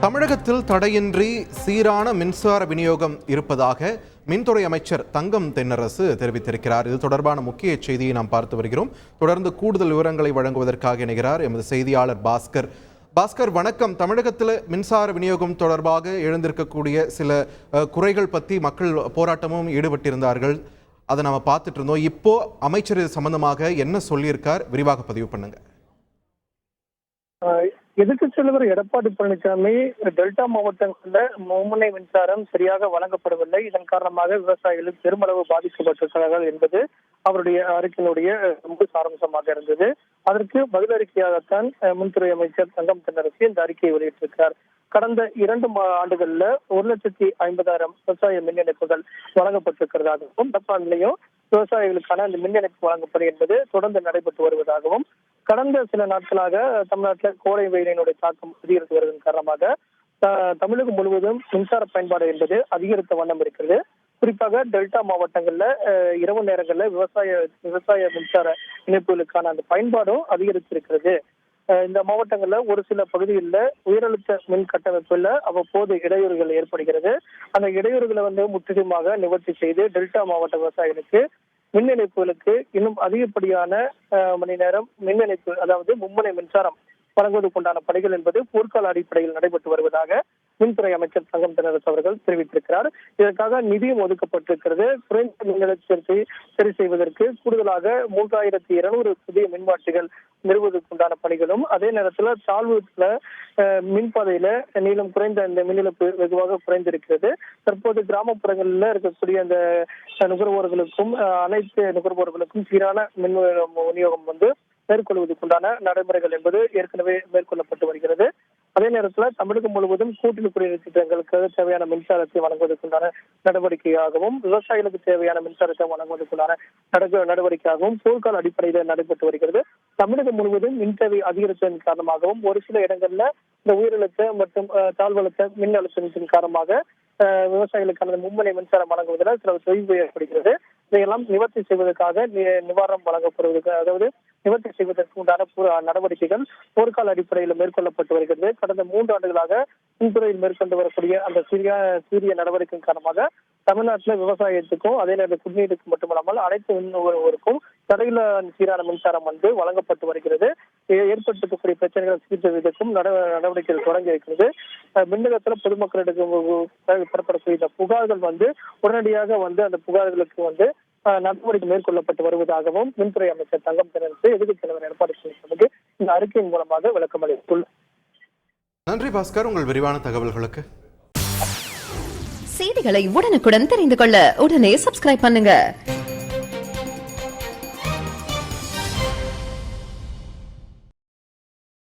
தமிழகத்தில் தடையின்றி சீரான மின்சார விநியோகம் இருப்பதாக மின்துறை அமைச்சர் தங்கம் தென்னரசு தெரிவித்திருக்கிறார். இது தொடர்பான முக்கிய செய்தியை நாம் பார்த்து வருகிறோம். தொடர்ந்து கூடுதல் விவரங்களை வழங்குவதற்காக இணைகிறார் எமது செய்தியாளர் பாஸ்கர். பாஸ்கர், வணக்கம். தமிழகத்தில் மின்சார விநியோகம் தொடர்பாக எழுந்திருக்கக்கூடிய சில குறைகள் பற்றி மக்கள் போராட்டமும் ஈடுபட்டிருந்தார்கள். அதை நம்ம பார்த்துட்டு இருந்தோம். இப்போ அமைச்சர் இது சம்பந்தமாக என்ன சொல்லியிருக்கார், விரிவாக பதிவு பண்ணுங்க. எதிர்க்கட்சித் தலைவர் எடப்பாடி பழனிசாமி டெல்டா மாவட்டங்களில் மும்முனை மின்சாரம் சரியாக வழங்கப்படவில்லை, இதன் காரணமாக விவசாயிகள் பெருமளவு பாதிக்கப்பட்டிருக்கிறார்கள் என்பது அவருடைய அறிக்கையினுடைய சாராம்சமாக இருந்தது. அதற்கு பதிலறிக்கையாகத்தான் மின்துறை அமைச்சர் தங்கம் தென்னரசு இந்த அறிக்கையை வெளியிட்டிருக்கிறார். கடந்த 2 ஆண்டுகள்ல 1,50,000 விவசாய மின் இணைப்புகள் வழங்கப்பட்டிருக்கிறதாகவும், நடப்பாண்டிலையும் விவசாயிகளுக்கான அந்த மின் இணைப்பு வழங்கப்படும் என்பது தொடர்ந்து நடைபெற்று வருவதாகவும், கடந்த சில நாட்களாக தமிழ்நாட்டில் கோடை வெயிலினுடைய தாக்கம் அதிகரித்து வருவதன் காரணமாக தமிழகம் முழுவதும் மின்சார பயன்பாடு என்பது அதிகரித்த வண்ணம் இருக்கிறது. குறிப்பாக டெல்டா மாவட்டங்கள்ல இரவு நேரங்களில் விவசாய மின்சார இணைப்புகளுக்கான அந்த பயன்பாடும் அதிகரித்திருக்கிறது. இந்த மாவட்டங்கள்ல ஒரு சில பகுதிகளில் உயரழுத்த மின் கட்டமைப்புல அவ்வப்போது இடையூறுகள் ஏற்படுகிறது. அந்த இடையூறுகளை முற்றிலுமாக நிவர்த்தி செய்து டெல்டா மாவட்ட விவசாயிகளுக்கு மின் இணைப்புகளுக்கு இன்னும் அதிகப்படியான மணி நேரம் மின் இணைப்பு, அதாவது மும்முனை மின்சாரம் வழங்குவதற்குண்டான பணிகள் என்பது போர்க்கால அடிப்படையில் நடைபெற்று வருவதாக மின்துறை அமைச்சர் தங்கம் தென்னரசு அவர்கள் தெரிவித்திருக்கிறார். இதற்காக நிதியும் ஒதுக்கப்பட்டிருக்கிறது. குறைந்த மின் நிலையத்தை சரி செய்வதற்கு கூடுதலாக 3,200 புதிய மின்மாற்றிகள் நிறுவுவதற்குண்டான பணிகளும், அதே நேரத்தில் தாழ்வுல மின்பாதையில நீளம் குறைந்த இந்த மின் இழப்பு வெகுவாக குறைந்திருக்கிறது. தற்போது கிராமப்புறங்களில் இருக்கக்கூடிய அந்த நுகர்வோர்களுக்கும் அனைத்து நுகர்வோர்களுக்கும் சீரான மின் விநியோகம் மேற்கொள்வதற்குண்டான நடைமுறைகள் என்பது ஏற்கனவே மேற்கொள்ளப்பட்டு வருகிறது. அதே நேரத்தில் தமிழகம் முழுவதும் கூட்டுறவு குடிநீர் திட்டங்களுக்கு தேவையான மின்சாரத்தை வழங்குவதற்குண்டான நடவடிக்கையாகவும், விவசாயிகளுக்கு தேவையான மின்சாரத்தை வழங்குவதற்குண்டான நடவடிக்கையாகவும் போர்க்கால அடிப்படையில் நடைபெற்று வருகிறது. தமிழகம் முழுவதும் மின் தேவை அதிகரித்ததன் காரணமாகவும் ஒரு சில இடங்கள்ல இந்த உயரழுத்த மற்றும் தாழ்வழுத்த மின் அழுத்தத்தின் காரணமாக விவசாயிகளுக்கான மும்முனை மின்சாரம் வழங்குவதில் சில தொய்வு ஏற்படுகிறது. இதையெல்லாம் நிவர்த்தி செய்வதற்காக நிவாரணம் வழங்கப்படுவதற்கு, அதாவது நிவர்த்தி செய்வதற்கு உண்டான நடவடிக்கைகள் போர்க்கால அடிப்படையில் மேற்கொள்ளப்பட்டு வருகிறது. கடந்த 3 ஆண்டுகளாக மின்துறையில் மேற்கொண்டு வரக்கூடிய அந்த சீரிய நடவடிக்கையின் காரணமாக தமிழ்நாட்டில் விவசாயத்துக்கும் அதே நேரத்தில் குடிநீருக்கு மட்டுமல்லாமல் அனைத்து மின் நுகர்வோருக்கும் தடையில சீரான மின்சாரம் வழங்கப்பட்டு வருகிறது. ஏற்பட்டிருக்கக்கூடிய பிரச்சனைகளை தீர்த்துவதற்கும் நடவடிக்கைகள் தொடங்கி இருக்கிறது. மின்னகத்தில் பொதுமக்களிடம் பெறப்படக்கூடிய புகார்கள் உடனடியாக அந்த புகார்களுக்கு நடவடிக்கை மேற்கொள்ளப்பட்டு வருவதாகவும் மின்துறை அமைச்சர் தங்கம் தென்னரசு எதிர்க்கட்சித் தலைவர் எடப்பாடி பழனிசாமிக்கு இந்த அறிக்கையின் மூலமாக விளக்கம் அளித்துள்ளார். நன்றி பாஸ்கர், உங்கள் விரிவான தகவல்களுக்கு. செய்திகளை உடனுக்குடன் தெரிந்து கொள்ள உடனே சப்ஸ்கிரைப் பண்ணுங்க.